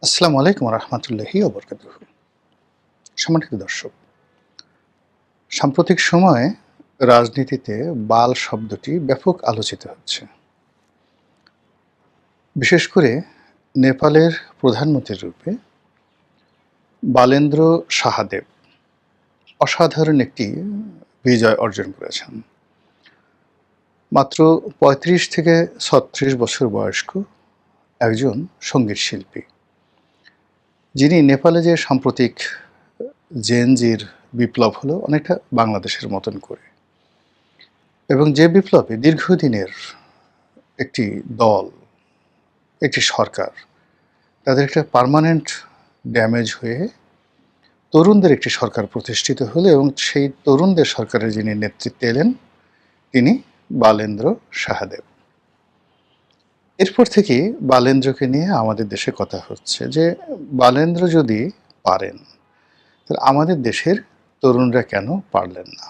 আসসালামু আলাইকুম রহমতুল্লাহি ওবরকাতুহু। সম্মানিত দর্শক, সাম্প্রতিক সময়ে রাজনীতিতে বাল শব্দটি ব্যাপক আলোচিত হচ্ছে। বিশেষ করে নেপালের প্রধানমন্ত্রীর রূপে বালেন্দ্র সাহাদেব অসাধারণ একটি বিজয় অর্জন করেছেন। মাত্র ৩৫ থেকে ৩৬ বছর বয়স্ক একজন সঙ্গীত শিল্পী, যিনি নেপালে যে সাম্প্রতিক জেনজির বিপ্লব হলো অনেকটা বাংলাদেশের মতন করে, এবং যে বিপ্লবে দীর্ঘদিনের একটি দল, একটি সরকার, তাদের একটা পার্মানেন্ট ড্যামেজ হয়ে তরুণদের একটি সরকার প্রতিষ্ঠিত হলো, এবং সেই তরুণদের সরকারের যিনি নেতৃত্বে এলেন তিনি বালেন্দ্র সাহাদেব। এরপর থেকেই বালেন্দ্রকে নিয়ে আমাদের দেশে কথা হচ্ছে যে বালেন্দ্র যদি পারেন তাহলে আমাদের দেশের তরুণরা কেন পারলেন না।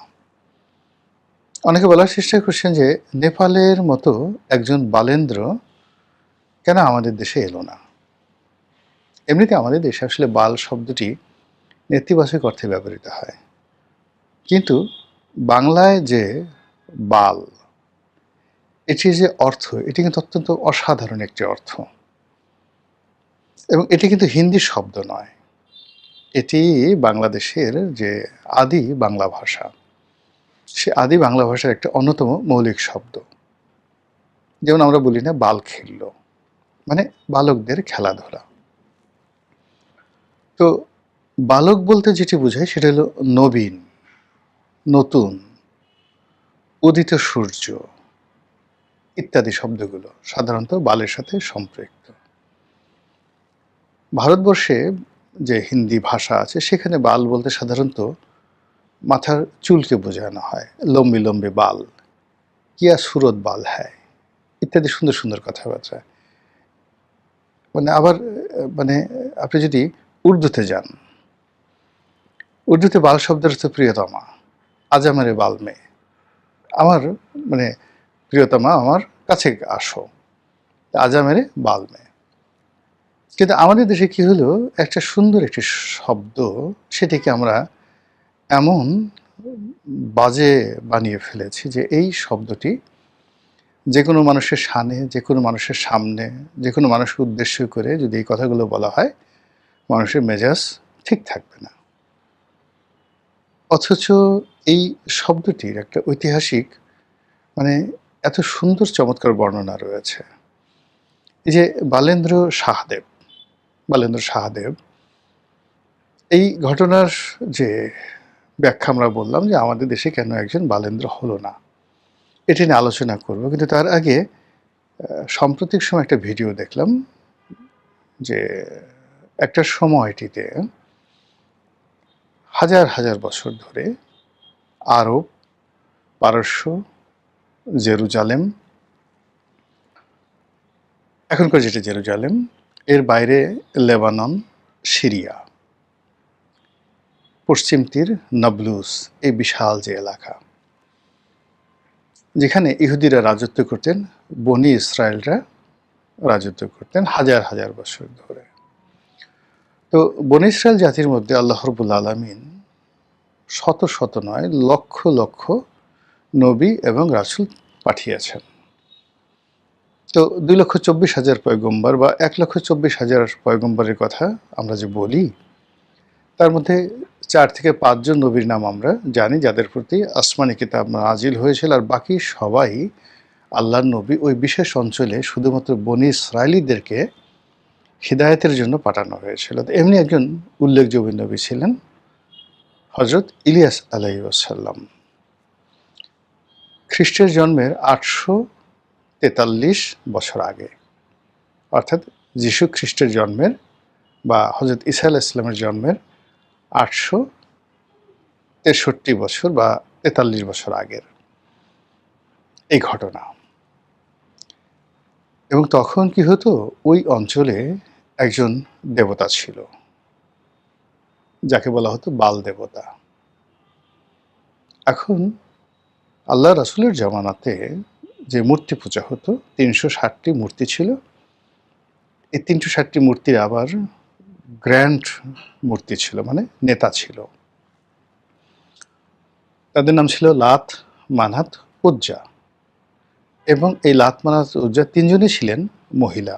অনেকে বলার চেষ্টা করছেন যে নেপালের মতো একজন বালেন্দ্র কেন আমাদের দেশে এলো না। এমনিতে আমাদের দেশে আসলে বাল শব্দটি নেতিবাচক অর্থে ব্যবহৃত হয়, কিন্তু বাংলায় যে বাল, এটির যে অর্থ, এটি কিন্তু অত্যন্ত অসাধারণ একটি অর্থ, এবং এটি কিন্তু হিন্দি শব্দ নয়, এটি বাংলাদেশের যে আদি বাংলা ভাষা, সে আদি বাংলা ভাষার একটা অন্যতম মৌলিক শব্দ। যেমন আমরা বলি না বাল খেলল, মানে বালকদের খেলাধুলা। তো বালক বলতে যেটি বোঝায় সেটা হলো নবীন, নতুন, উদিত সূর্য ইত্যাদি শব্দগুলো সাধারণত বালের সাথে সম্পৃক্ত। ভারতবর্ষে যে হিন্দি ভাষা আছে সেখানে বাল বলতে সাধারণত মাথার চুলকে বোঝানো হয়, লম্বি লম্বি বাল, কিয়া সুরত বাল হ্যায় ইত্যাদি সুন্দর সুন্দর কথাবার্তা। আবার আপনি যদি উর্দুতে যান, উর্দুতে বাল শব্দের অর্থ প্রিয়তমা, আজ আমারে বাল মেয়ে, আমার প্রিয়তমা আমার কাছে আসো, আজ আমারে বাল মেয়ে। কিন্তু আমাদের দেশে কি হলো, একটা সুন্দর একটি শব্দ, সেটিকে আমরা এমন বাজে বানিয়ে ফেলেছি যে এই শব্দটি যে কোনো মানুষের সামনে, যে কোনো মানুষের সামনে, যে কোনো মানুষকে উদ্দেশ্য করে যদি এই কথাগুলো বলা হয়, মানুষের মেজাজ ঠিক থাকবে না। অথচ এই শব্দটির একটা ঐতিহাসিক এত সুন্দর চমৎকার বর্ণনা রয়েছে। এই যে বালেন্দ্র সাহাদেব, এই ঘটনার যে ব্যাখ্যা আমরা বললাম যে আমাদের দেশে কেন একজন বালেন্দ্র হলো না, এটি নিয়ে আলোচনা করব। কিন্তু তার আগে সাম্প্রতিক সময় একটা ভিডিও দেখলাম যে একটা সময়টিতে হাজার হাজার বছর ধরে আরব, পারস্য, জেরুজালেম, এখনকার যেটা জেরুজালেম, এর বাইরে লেবানন, সিরিয়া, পশ্চিম তীর, নাবলুস, এই বিশাল যে এলাকা যেখানে ইহুদিরা রাজত্ব করতেন, বনি ইসরায়েলরা রাজত্ব করতেন হাজার হাজার বছর ধরে। তো বনি ইসরায়েল জাতির মধ্যে আল্লাহ রাব্বুল আলামিন শত শত নয়, লক্ষ লক্ষ নবী এবং রাসূল পাঠিয়েছেন। তো 2,24,000 পয়গম্বর বা 1,24,000 পয়গম্বরের কথা আমরা যে বলি, তার মধ্যে 4 থেকে 5 জন নবীর নাম আমরা জানি, যাদের প্রতি আসমানি কিতাব নাজিল হয়েছিল, আর বাকি সবাই আল্লাহর নবী ওই বিশেষ অঞ্চলে শুধুমাত্র বনি ইসরায়েলীদেরকে হিদায়াতের জন্য পাঠানো হয়েছিল। তো এমনি একজন উল্লেখযোগ্য নবী ছিলেন হযরত ইলিয়াস আলাইহিস সালাম। খ্রিস্টের জন্মের 843 বছর আগে, অর্থাৎ যীশু খ্রিস্টের জন্মের বা হযরত ঈসা আলাইহিস সালামের জন্মের 863 বছর বা 43 বছর আগের এই ঘটনা। এবং তখন কি হতো, ওই অঞ্চলে একজন দেবতা ছিল যাকে বলা হতো বাল দেবতা। এখন আল্লাহ রাসূলের জামানাতে যে মূর্তি পূজা হতো, 360টি মূর্তি ছিল। এই 360টি মূর্তির আবার গ্র্যান্ড মূর্তি ছিল, মানে নেতা ছিল। তাদের নাম ছিল লাত, মানাত, উজ্জা। এবং এই লাত, মানাত, উজ্জা তিনজনই ছিলেন মহিলা।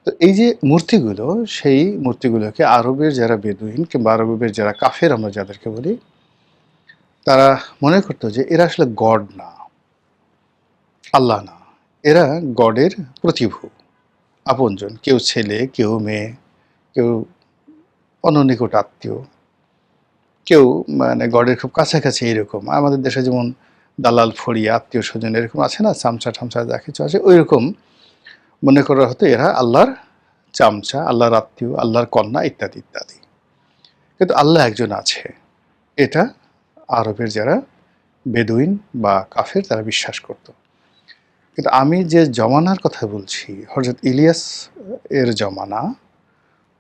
তো এই যে মূর্তিগুলো, সেই মূর্তিগুলোকে আরবের যারা বেদুইন কিংবা আরবের যারা কাফের আমরা যাদেরকে বলি, তারা মনে করতো যে এরা আসলে গড না, আল্লাহ না, এরা গডের প্রতিভূ, আপনজন, কেউ ছেলে, কেউ মেয়ে, কেউ অননিকট আত্মীয়, কেউ মানে গডের খুব কাছাকাছি। এরকম আমাদের দেশে যেমন দালাল, ফড়িয়া, আত্মীয় স্বজন এরকম আছে না, চামচা ঠামচা যা কিছু আছে, ওই রকম মনে করা হতো এরা আল্লাহর চামচা, আল্লাহর আত্মীয়, আল্লাহর কন্যা, ইত্যাদি ইত্যাদি। কিন্তু আল্লাহ একজন আছে, এটা আরবের যারা বেদুইন বা কাফের তারা বিশ্বাস করত। কিন্তু আমি যে জমানার কথা বলছি, হযরত ইলিয়াস এর জমানা,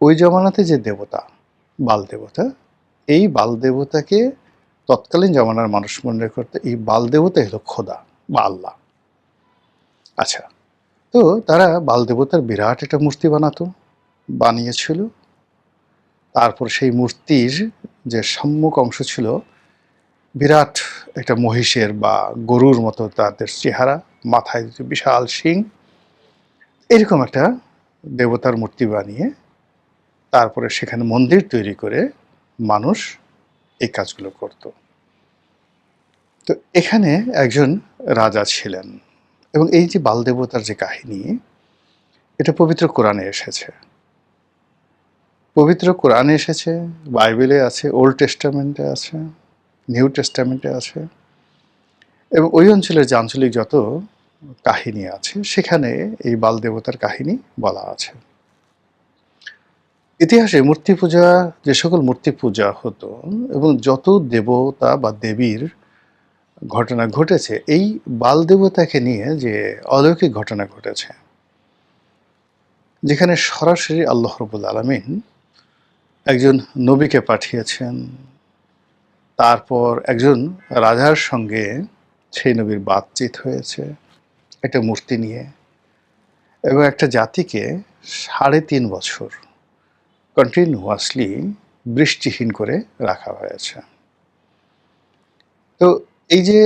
ওই জমানাতে যে দেবতা, বাল দেবতা, এই বাল দেবতাকে তৎকালীন জমানার মানুষ মনে করতে এই বাল দেবতা হলো খোদা বা আল্লাহ। আচ্ছা, তো তারা বাল দেবতার বিরাট একটা মূর্তি বানিয়েছিল। তারপর সেই মূর্তির যে সম্মুখ অংশ ছিল বিরাট একটা মহিষের বা গরুর মতো তাদের চেহারা, মাথায় বিশাল শিং, এরকম একটা দেবতার মূর্তি বানিয়ে তারপরে সেখানে মন্দির তৈরি করে মানুষ এই কাজগুলো করত। তো এখানে একজন রাজা ছিলেন, এবং এই যে বাল দেবতার যে কাহিনী, এটা পবিত্র কোরআনে এসেছে। পবিত্র কোরআনে এসেছে, বাইবেলে আছে, ওল্ড টেস্টামেন্টে আছে, নিউ টেস্টামেন্টে আছে, এবং ওই অঞ্চলের যে আঞ্চলিক যত কাহিনী আছে সেখানে এই বাল দেবতার কাহিনী বলা আছে। ইতিহাসে মূর্তি পূজা, যে সকল মূর্তি পূজা হতো এবং যত দেবতা বা দেবীর ঘটনা ঘটেছে, এই বাল দেবতাকে নিয়ে যে অলৌকিক ঘটনা ঘটেছে, যেখানে সরাসরি আল্লাহ রাব্বুল আলামিন একজন নবীকে পাঠিয়েছেন, তারপর একজন রাজার সঙ্গে সেই নবীর বাতচিত হয়েছে একটা মূর্তি নিয়ে, এবং একটা জাতিকে ৩.৫ বছর কন্টিনিউয়াসলি বৃষ্টিহীন করে রাখা হয়েছে। তো এই যে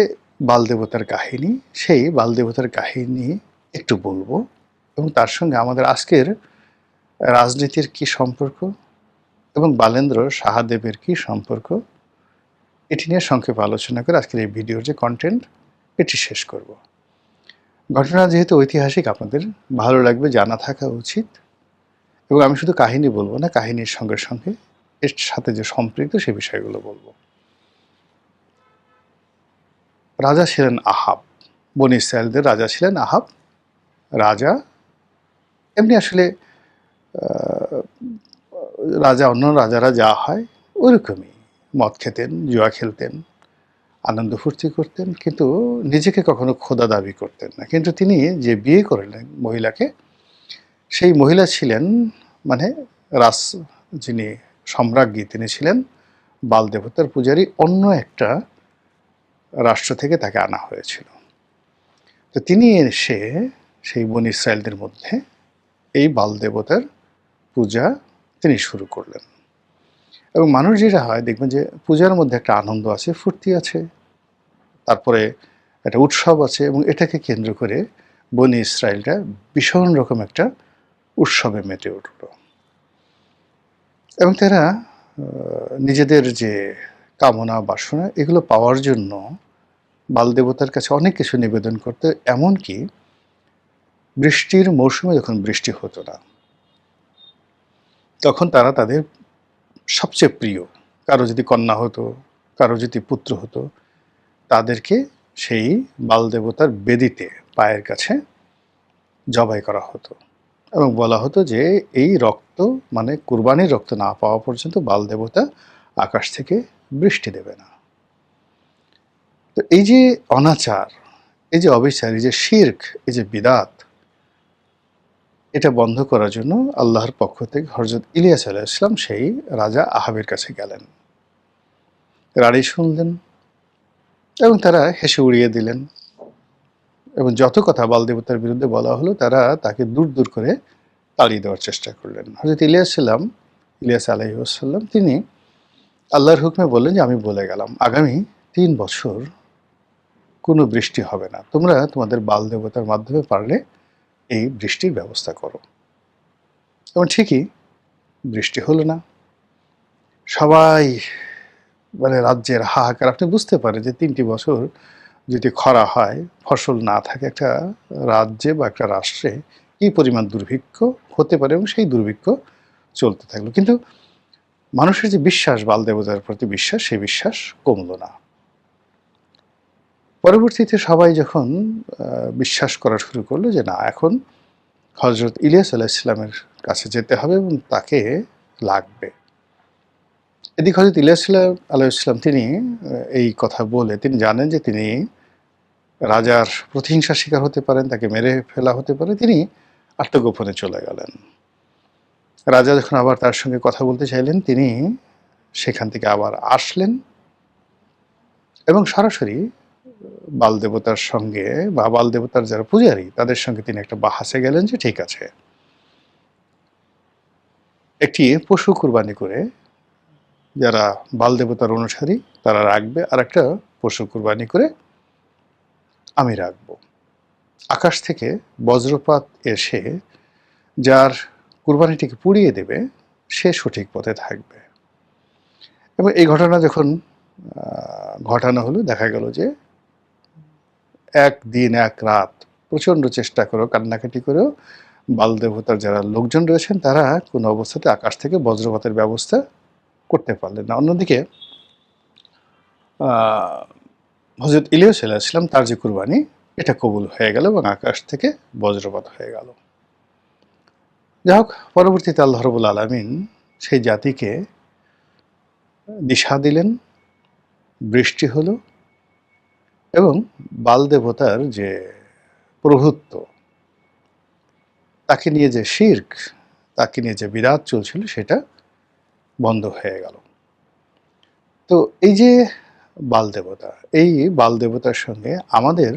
বাল দেবতার কাহিনী, সেই বাল দেবতার কাহিনী একটু বলবো, এবং তার সঙ্গে আমাদের আজকের রাজনীতির কি সম্পর্ক এবং বালেন্দ্র সাহাদেবের কি সম্পর্ক, এটি নিয়ে সংক্ষেপে আলোচনা করে আজকের এই ভিডিওর যে কন্টেন্ট এটি শেষ করব। ঘটনা যেহেতু ঐতিহাসিক, আপনাদের ভালো লাগবে, জানা থাকা উচিত। এবং আমি শুধু কাহিনী বলবো না, কাহিনীর সঙ্গে সঙ্গে এর সাথে যে সম্পৃক্ত সে বিষয়গুলো বলবো। রাজা ছিলেন আহাব, বনী ইসরায়েলদের রাজা ছিলেন আহাব। রাজা এমনি আসলে রাজা, অন্য রাজারা যা হয় ওরকমই, মদ খেতেন, জুয়া খেলতেন, আনন্দ ফুর্তি করতেন, কিন্তু নিজেকে কখনো খোদা দাবি করতেন না। কিন্তু তিনি যে বিয়ে করলেন মহিলাকে, সেই মহিলা ছিলেন মানে রাস, যিনি সম্রাজ্ঞী, তিনি ছিলেন বাল দেবতার পূজারী। অন্য একটা রাষ্ট্র থেকে তাকে আনা হয়েছিল। তো তিনি এসে সেই বনী ইসরায়েলদের মধ্যে এই বাল দেবতার পূজা তিনি শুরু করলেন। এবং মানুষ যেটা হয় দেখবেন যে পূজার মধ্যে একটা আনন্দ আছে, ফুর্তি আছে, তারপরে একটা উৎসব আছে, এবং এটাকে কেন্দ্র করে বনী ইসরায়েলরা ভীষণ রকম একটা উৎসবে মেতে উঠল। এবং তারা নিজেদের যে কামনা বাসনা এগুলো পাওয়ার জন্য বাল দেবতার কাছে অনেক কিছু নিবেদন করতে, এমনকি বৃষ্টির মৌসুমে যখন বৃষ্টি হতো না, তখন তারা তাদের সবচেয়ে প্রিয়, কারো যদি কন্যা হতো, কারো যদি পুত্র হতো, তাদেরকে সেই বাল দেবতার বেদিতে পায়ের কাছে জবাই করা হতো, এবং বলা হতো যে এই রক্ত, মানে কুরবানির রক্ত না পাওয়া পর্যন্ত বাল দেবতা আকাশ থেকে বৃষ্টি দেবে না। তো এই যে অনাচার, এই যে অবিচার, এই যে শিরক, এই যে বিদাত, এটা বন্ধ করার জন্য আল্লাহর পক্ষ থেকে হযরত ইলিয়াস আলাইহিস সালাম সেই রাজা আহাবের কাছে গেলেন। রানী শুনলেন এবং তারা হেসে উড়িয়ে দিলেন, এবং যত কথা বাল দেবতার বিরুদ্ধে বলা হলো তারা তাকে দূর দূর করে তাড়িয়ে দেওয়ার চেষ্টা করলেন। হযরত ইলিয়াস আলাইহিস সালাম তিনি আল্লাহর হুকমে বললেন যে, আমি বলে গেলাম আগামী ৩ বছর কোনো বৃষ্টি হবে না। তোমরা তোমাদের বাল দেবতার মাধ্যমে পারলে এই বৃষ্টির ব্যবস্থা করো। এবং ঠিকই বৃষ্টি হলো না। সবাই মানে রাজ্যের হাহাকার, আপনি বুঝতে পারেন যে ৩টি বছর যদি খরা হয়, ফসল না থাকে একটা রাজ্যে বা একটা রাষ্ট্রে কি পরিমাণ দুর্ভিক্ষ হতে পারে, এবং সেই দুর্ভিক্ষ চলতে থাকলো। কিন্তু মানুষের যে বিশ্বাস, বাল দেবতার প্রতি বিশ্বাস, সেই বিশ্বাস কমলো না। পরবর্তীতে সবাই যখন বিশ্বাস করা শুরু করলো যে না, এখন হযরত ইলিয়াস আলাইহিস সালামের কাছে যেতে হবে এবং তাকে লাগবে। এদিকে হযরত ইলিয়াস আলাইহিস সালাম তিনি এই কথা বলে, তিনি জানেন যে তিনি রাজার প্রতিহিংসার শিকার হতে পারেন, তাকে মেরে ফেলা হতে পারে। তিনি আত্মগোপনে চলে গেলেন। রাজা যখন আবার তার সঙ্গে কথা বলতে চাইলেন, তিনি সেখান থেকে আবার আসলেন এবং সরাসরি বাল দেবতার সঙ্গে বা বাল দেবতার যারা পূজারী তাদের সঙ্গে তিনি একটা বাহাসে গেলেন যে ঠিক আছে, একটি পশু কুরবানি করে যারা বাল দেবতার অনুসারী তারা রাখবে, আর একটা পশু কুরবানি করে আমি রাখব। আকাশ থেকে বজ্রপাত এসে যার কুরবানিটিকে পুড়িয়ে দেবে সে সঠিক পথে থাকবে। এবং এই ঘটনা যখন ঘটানো হলো, দেখা গেল যে এক দিন এক রাত প্রচণ্ড চেষ্টা করেও, কান্নাকাটি করেও বাল দেবতার যারা লোকজন রয়েছেন তারা কোনো অবস্থাতে আকাশ থেকে বজ্রপাতের ব্যবস্থা করতে পারলেন না। অন্যদিকে হযরত ইলিয়াস আলাইহিস সালাম তার যে কুরবানি এটা কবুল হয়ে গেল এবং আকাশ থেকে বজ্রপাত হয়ে গেল। যাই হোক, পরবর্তীতে আল্লাহ রাব্বুল আলামিন সেই জাতিকে দিশা দিলেন, বৃষ্টি হলো এবং বাল দেবতার যে প্রভুত্ব, তাকে নিয়ে যে শিরক, তাকে নিয়ে যে বিরাট চলছিল সেটা বন্ধ হয়ে গেল। তো এই যে বাল দেবতা, এই বাল দেবতার সঙ্গে আমাদের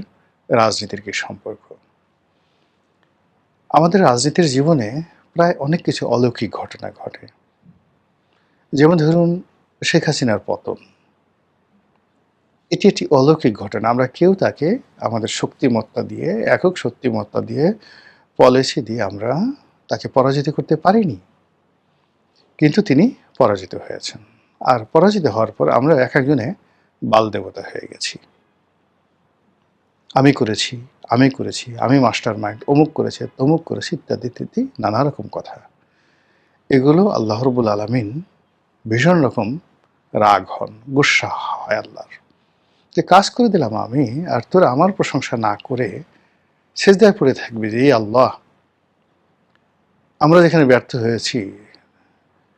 রাজনীতির কি সম্পর্ক? আমাদের রাজনীতির জীবনে প্রায় অনেক কিছু অলৌকিক ঘটনা ঘটে। যেমন ধরুন শেখ হাসিনার পতন, এটি একটি অলৌকিক ঘটনা। আমরা কেউ তাকে আমাদের শক্তিমত্তা দিয়ে, একক শক্তিমত্তা দিয়ে, পলিসি দিয়ে আমরা তাকে পরাজিত করতে পারিনি, কিন্তু তিনি পরাজিত হয়েছেন। আর পরাজিত হওয়ার পর আমরা এক একজনে বাল দেবতা হয়ে গেছি। আমি করেছি, আমি করেছি, আমি মাস্টার মাইন্ড, অমুক করেছে, তমুক করেছে, ইত্যাদি ইত্যাদি নানা রকম কথা। এগুলো আল্লাহ রাব্বুল আলামিন ভীষণ রকম রাগ হন, গুস্সা হয় আল্লাহর, যে কাজ করে দিলাম আমি, আর তোরা আমার প্রশংসা না করে সেজদায় পড়ে থাকবি যে আল্লাহ, আমরা যেখানে ব্যর্থ হয়েছি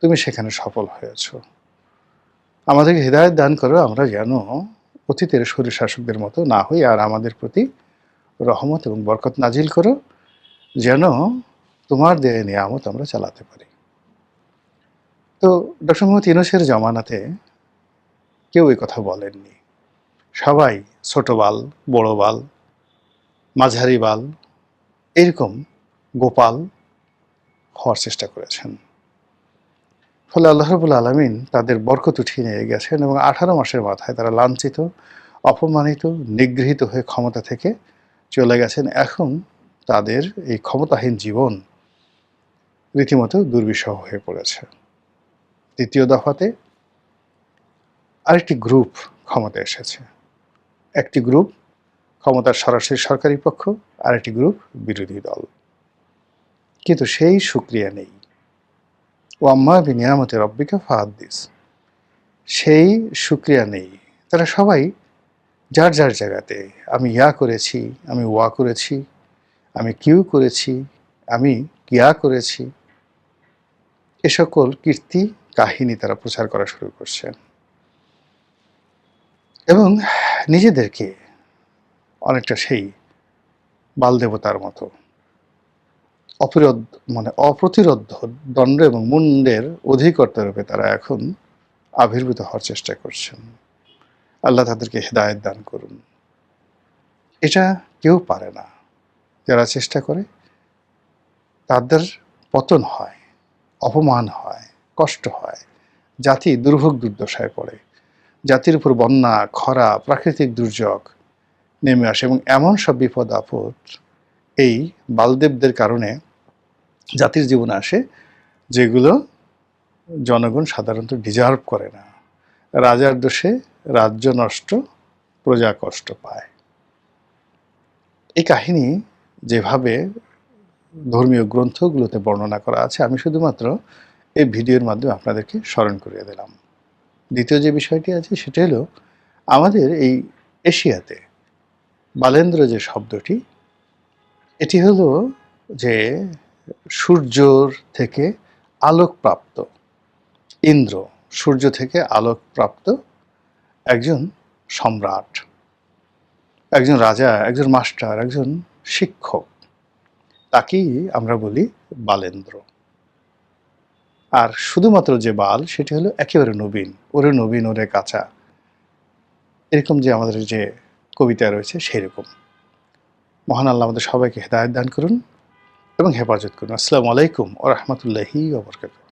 তুমি সেখানে সফল হয়েছ, আমাদেরকে হিদায়াত দান করো, আমরা যেন অতীতের শরীর শাসকদের মতো না হই, আর আমাদের প্রতি রহমত এবং বরকত নাজিল করো, যেন তোমার দেয়া নিয়ামত আমরা চালাতে পারি। তো ডক্টর মোহাম্মদ ইউনূসের জমানাতে কেউ এই কথা বলেননি। সবাই ছোট বাল, বড় বাল, মাঝারি বাল, এরকম গোপাল হওয়ার চেষ্টা করেছেন। ফলে আল্লাহ রাব্বুল আলামিন তাদের বরকত উঠিয়ে নিয়ে গেছেন এবং 18 মাসের মাথায় তারা লাঞ্ছিত, অপমানিত, নিগৃহীত হয়ে ক্ষমতা থেকে চলে গেছেন। এখন তাদের এই ক্ষমতাহীন জীবন রীতিমতো দুর্বিষহ হয়ে পড়েছে। দ্বিতীয় দফাতে আরেকটি গ্রুপ ক্ষমতায় এসেছে। একটি গ্রুপ ক্ষমতার সরাসরি সরকারি পক্ষ, আরেকটি গ্রুপ বিরোধী দল। কিন্তু সেই শুকরিয়া নেই। ওয়াম্মা বিনিয়ামতি রাব্বিকা ফাহাদ্দিস, সেই শুকরিয়া নেই। তারা সবাই যার যার জায়গাতে, আমি ইয়া করেছি, আমি ওয়া করেছি, আমি কিউ করেছি, আমি কিয়া করেছি, এ সকল কীর্তি কাহিনী তারা প্রচার করা শুরু করছেন এবং নিজেদেরকে অনেকটা সেই বাল দেবতার মতো অপ্রতিরোধ দণ্ড এবং মুন্ডের অধিকর্তা রূপে তারা এখন আবির্ভূত হওয়ার চেষ্টা করছেন। আল্লাহ তাদেরকে হেদায়েত দান করুন। এটা কেউ পারে না। যারা চেষ্টা করে তাদের পতন হয়, অপমান হয়, কষ্ট হয়, জাতি দুর্ভোগ দুর্দশায় পড়ে, জাতির উপর বন্যা, খরা, প্রাকৃতিক দুর্যোগ নেমে আসে এবং এমন সব বিপদ আপদ এই বালদেবদের কারণে জাতির জীবনে আসে যেগুলো জনগণ সাধারণত ডিজার্ভ করে না। রাজার দোষে রাজ্য নষ্ট, প্রজা কষ্ট পায়। এই কাহিনী যেভাবে ধর্মীয় গ্রন্থগুলোতে বর্ণনা করা আছে, আমি শুধুমাত্র এই ভিডিওর মাধ্যমে আপনাদেরকে স্মরণ করিয়ে দিলাম। দ্বিতীয় যে বিষয়টি আছে সেটা হলো, আমাদের এই এশিয়াতে বালেন্দ্র যে শব্দটি, এটি হলো যে সূর্যর থেকে আলোকপ্রাপ্ত, ইন্দ্র সূর্য থেকে আলোকপ্রাপ্ত একজন সম্রাট, একজন রাজা, একজন মাস্টার, একজন শিক্ষক, তাকেই আমরা বলি বালেন্দ্র। আর শুধুমাত্র যে বাল সেটি হলো একেবারে নবীন, ওরে নবীন ওরে কাঁচা, এরকম যে আমাদের যে কবিতা রয়েছে সেই রকম। মহান আল্লাহ আমাদের সবাইকে হেদায়েত দান করুন এবং হেফাজত করুন। আসসালামু আলাইকুম ওয়া রাহমাতুল্লাহি ওয়া বারাকাতুহু।